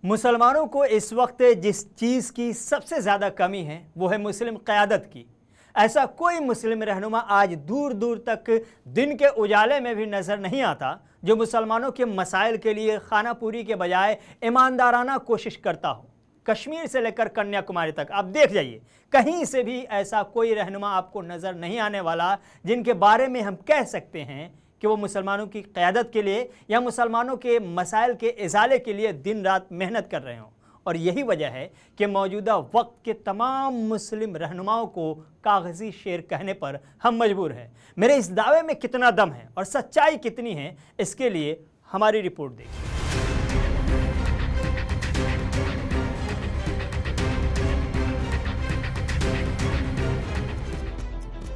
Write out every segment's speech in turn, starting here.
मुसलमानों को इस वक्त जिस चीज़ की सबसे ज़्यादा कमी है वो है मुस्लिम क़यादत की। ऐसा कोई मुस्लिम रहनुमा आज दूर दूर तक दिन के उजाले में भी नज़र नहीं आता जो मुसलमानों के मसाइल के लिए खाना पूरी के बजाय ईमानदाराना कोशिश करता हो। कश्मीर से लेकर कन्याकुमारी तक आप देख जाइए, कहीं से भी ऐसा कोई रहनुमा आपको नज़र नहीं आने वाला जिनके बारे में हम कह सकते हैं कि वो मुसलमानों की क़यादत के लिए या मुसलमानों के मसाइल के इज़ाले के लिए दिन रात मेहनत कर रहे हों। और यही वजह है कि मौजूदा वक्त के तमाम मुस्लिम रहनुमाओं को कागज़ी शेर कहने पर हम मजबूर हैं। मेरे इस दावे में कितना दम है और सच्चाई कितनी है, इसके लिए हमारी रिपोर्ट देखिए।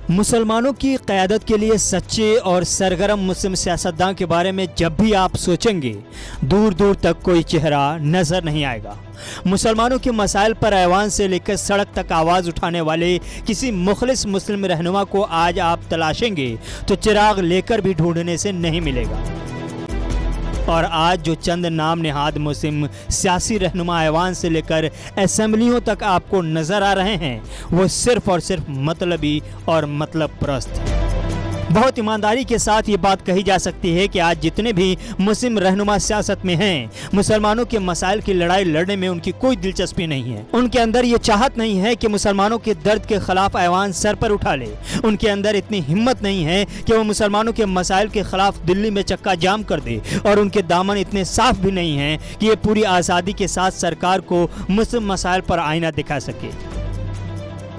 मुसलमानों की क़यादत के लिए सच्चे और सरगर्म मुस्लिम सियासतदान के बारे में जब भी आप सोचेंगे, दूर दूर तक कोई चेहरा नज़र नहीं आएगा। मुसलमानों के मसाइल पर ऐवान से लेकर सड़क तक आवाज़ उठाने वाले किसी मुखलिस मुस्लिम रहनुमा को आज आप तलाशेंगे तो चिराग लेकर भी ढूंढने से नहीं मिलेगा। और आज जो चंद नाम निहाद मुस्लिम सियासी रहनुमा ऐवान से लेकर असेंबलियों तक आपको नज़र आ रहे हैं, वो सिर्फ़ और सिर्फ मतलबी और मतलब परस्त हैं। बहुत ईमानदारी के साथ ये बात कही जा सकती है कि आज जितने भी मुस्लिम रहनुमा सियासत में हैं, मुसलमानों के मसाइल की लड़ाई लड़ने में उनकी कोई दिलचस्पी नहीं है। उनके अंदर ये चाहत नहीं है कि मुसलमानों के दर्द के खिलाफ ऐवान सर पर उठा ले। उनके अंदर इतनी हिम्मत नहीं है कि वो मुसलमानों के मसाइल के खिलाफ दिल्ली में चक्का जाम कर दे। और उनके दामन इतने साफ भी नहीं हैं कि ये पूरी आज़ादी के साथ सरकार को मुस्लिम मसाइल पर आईना दिखा सके।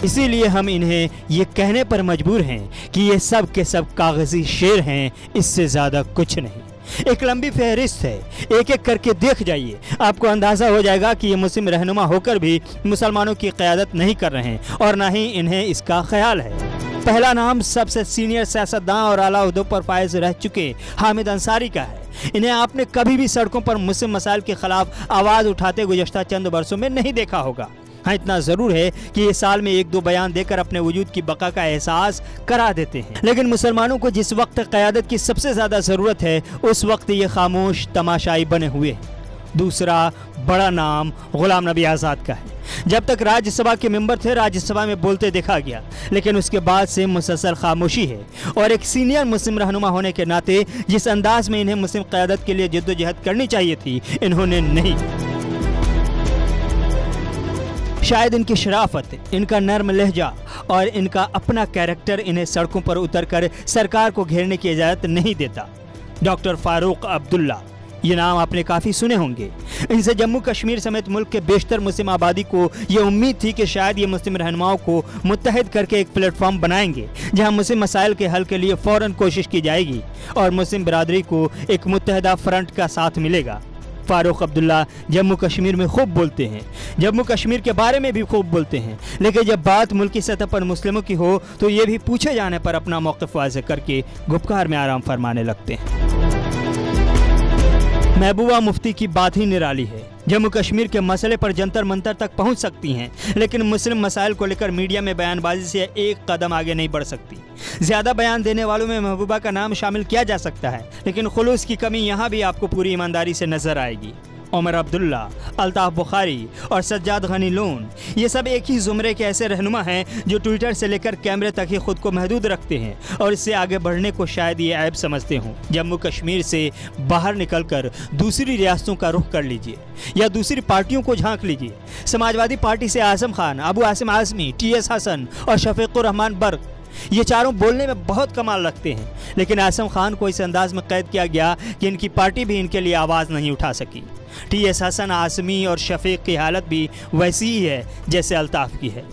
इसीलिए हम इन्हें ये कहने पर मजबूर हैं कि ये सब के सब कागज़ी शेर हैं, इससे ज़्यादा कुछ नहीं। एक लंबी फहरिस्त है, एक एक करके देख जाइए, आपको अंदाज़ा हो जाएगा कि ये मुस्लिम रहनुमा होकर भी मुसलमानों की क़यादत नहीं कर रहे हैं और ना ही इन्हें इसका ख्याल है। पहला नाम सबसे सीनियर सियासतदान और आला ओहदों पर फायज रह चुके हामिद अंसारी का है। इन्हें आपने कभी भी सड़कों पर मुस्लिम मसाइल के खिलाफ आवाज़ उठाते गुज़श्ता चंद बरसों में नहीं देखा होगा। हाँ, इतना ज़रूर है कि ये साल में एक दो बयान देकर अपने वजूद की बका का एहसास करा देते हैं। लेकिन मुसलमानों को जिस वक्त क़यादत की सबसे ज़्यादा ज़रूरत है, उस वक्त ये खामोश तमाशाई बने हुए हैं। दूसरा बड़ा नाम ग़ुलाम नबी आज़ाद का है। जब तक राज्यसभा के मेंबर थे, राज्यसभा में बोलते देखा गया, लेकिन उसके बाद से मुसलसल खामोशी है। और एक सीनियर मुस्लिम रहनुमा होने के नाते जिस अंदाज में इन्हें मुस्लिम क़यादत के लिए जद्दोजहद करनी चाहिए थी, इन्होंने नहीं। शायद इनकी शराफत, इनका नर्म लहजा और इनका अपना कैरेक्टर इन्हें सड़कों पर उतरकर सरकार को घेरने की इजाज़त नहीं देता। डॉक्टर फारूक अब्दुल्ला, ये नाम आपने काफ़ी सुने होंगे। इनसे जम्मू कश्मीर समेत मुल्क के बेशतर मुस्लिम आबादी को ये उम्मीद थी कि शायद ये मुस्लिम रहनुमाओं को मुत्तहिद करके एक प्लेटफॉर्म बनाएंगे जहां मुस्लिम मसाइल के हल के लिए फ़ौरन कोशिश की जाएगी और मुस्लिम बिरादरी को एक मुत्तहिदा फ्रंट का साथ मिलेगा। फारूक अब्दुल्ला जम्मू कश्मीर में खूब बोलते हैं, जम्मू कश्मीर के बारे में भी खूब बोलते हैं, लेकिन जब बात मुल्की सतह पर मुस्लिमों की हो तो ये भी पूछे जाने पर अपना मौक़िफ़ वाज़ेह करके गुपकार में आराम फरमाने लगते हैं। महबूबा मुफ्ती की बात ही निराली है। जम्मू कश्मीर के मसले पर जंतर मंतर तक पहुंच सकती हैं, लेकिन मुस्लिम मसाइल को लेकर मीडिया में बयानबाजी से एक कदम आगे नहीं बढ़ सकती। ज़्यादा बयान देने वालों में महबूबा का नाम शामिल किया जा सकता है, लेकिन खुलूस की कमी यहाँ भी आपको पूरी ईमानदारी से नज़र आएगी। उमर अब्दुल्ला, अल्ताफ़ बुखारी और सज्जाद गनी लोन, ये सब एक ही ज़ुमरे के ऐसे रहनुमा हैं जो ट्विटर से लेकर कैमरे तक ही खुद को महदूद रखते हैं और इससे आगे बढ़ने को शायद ये ऐब समझते हों। जम्मू कश्मीर से बाहर निकलकर दूसरी रियासतों का रुख कर लीजिए या दूसरी पार्टियों को झांक लीजिए। समाजवादी पार्टी से आज़म खान, अबू आसिम आज़मी, TS हसन और शफीकुर रहमान बर्क, ये चारों बोलने में बहुत कमाल रखते हैं, लेकिन आसिम खान को इस अंदाज में कैद किया गया कि इनकी पार्टी भी इनके लिए आवाज़ नहीं उठा सकी। TS हसन, आसमी और शफीक की हालत भी वैसी ही है जैसे अल्ताफ़ की है।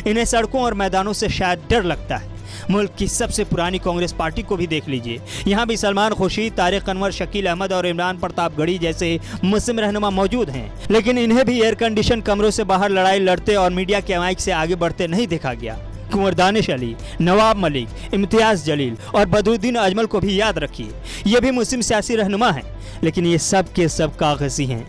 इन्हें सड़कों और मैदानों से शायद डर लगता है। मुल्क की सबसे पुरानी कांग्रेस पार्टी को भी देख लीजिए, यहाँ भी सलमान खुर्शीद, तारिक अनवर, शकील अहमद और इमरान प्रतापगढ़ी जैसे मुस्लिम रहनुमा मौजूद हैं, लेकिन इन्हें भी एयर कंडीशन कमरों से बाहर लड़ाई लड़ते और मीडिया के माइक से आगे बढ़ते नहीं देखा गया। कुंवर दानिश अली, नवाब मलिक, इम्तियाज़ जलील और बदरुद्दीन अजमल को भी याद रखिए, ये भी मुस्लिम सियासी रहनुमा हैं, लेकिन ये सब के सब कागज़ी हैं।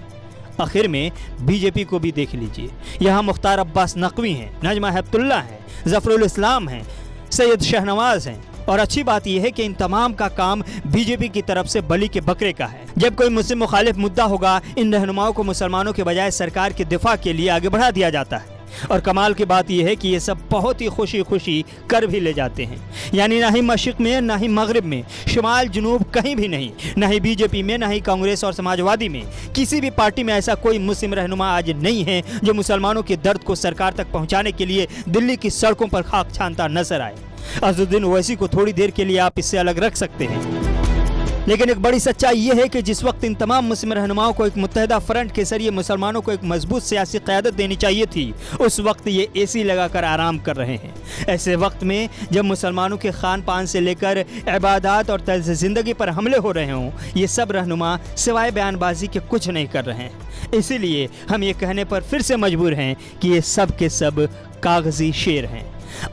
आखिर में बीजेपी को भी देख लीजिए, यहाँ मुख्तार अब्बास नकवी हैं, नजमा हेपतुल्ला हैं, ज़फ़रुल इस्लाम हैं, सैयद शहनवाज हैं और अच्छी बात यह है कि इन तमाम का काम बीजेपी की तरफ से बलि के बकरे का है। जब कोई मुस्लिम मुखालिफ मुद्दा होगा, इन रहनुमाओं को मुसलमानों के बजाय सरकार के दिफा के लिए आगे बढ़ा दिया जाता है। और कमाल की बात यह है कि ये सब बहुत ही खुशी खुशी कर भी ले जाते हैं। यानी ना ही मशरिक में, ना ही मगरिब में, शुमाल जनूब कहीं भी नहीं, ना ही बीजेपी में, ना ही कांग्रेस और समाजवादी में, किसी भी पार्टी में ऐसा कोई मुस्लिम रहनुमा आज नहीं है जो मुसलमानों के दर्द को सरकार तक पहुंचाने के लिए दिल्ली की सड़कों पर खाक छानता नजर आए। अज़दुद्दीन ओवैसी को थोड़ी देर के लिए आप इससे अलग रख सकते हैं, लेकिन एक बड़ी सच्चाई ये है कि जिस वक्त इन तमाम मुस्लिम रहनुमाओं को एक मुत्तहिदा फ्रंट के जरिए मुसलमानों को एक मजबूत सियासी क़यादत देनी चाहिए थी, उस वक्त ये एसी लगाकर आराम कर रहे हैं। ऐसे वक्त में जब मुसलमानों के खान पान से लेकर इबादत और तर्ज़ ज़िंदगी पर हमले हो रहे हों, ये सब रहनुमा सिवाय बयानबाजी के कुछ नहीं कर रहे हैं। इसीलिए हम ये कहने पर फिर से मजबूर हैं कि ये सब के सब कागजी शेर हैं।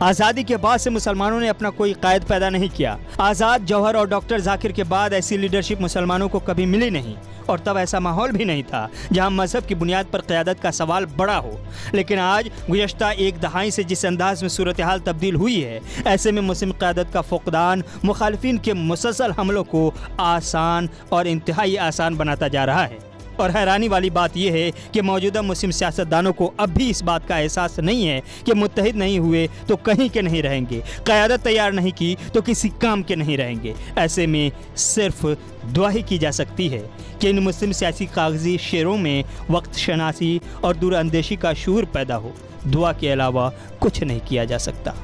आज़ादी के बाद से मुसलमानों ने अपना कोई कायद पैदा नहीं किया। आज़ाद, जौहर और डॉक्टर जाकिर के बाद ऐसी लीडरशिप मुसलमानों को कभी मिली नहीं, और तब ऐसा माहौल भी नहीं था जहां मजहब की बुनियाद पर क़यादत का सवाल बड़ा हो। लेकिन आज गुज़श्ता एक दहाई से जिस अंदाज में सूरत हाल तब्दील हुई है, ऐसे में मुस्लिम क़यादत का फुक़दान मुखालिफिन के मुसलसल हमलों को आसान और इंतहाई आसान बनाता जा रहा है। और हैरानी वाली बात यह है कि मौजूदा मुस्लिम सियासतदानों को अब भी इस बात का एहसास नहीं है कि मुत्तहिद नहीं हुए तो कहीं के नहीं रहेंगे, क़यादत तैयार नहीं की तो किसी काम के नहीं रहेंगे। ऐसे में सिर्फ दुआ ही की जा सकती है कि इन मुस्लिम सियासी कागजी शेरों में वक्त शनासी और दूरअंदेशी का शूर पैदा हो। दुआ के अलावा कुछ नहीं किया जा सकता।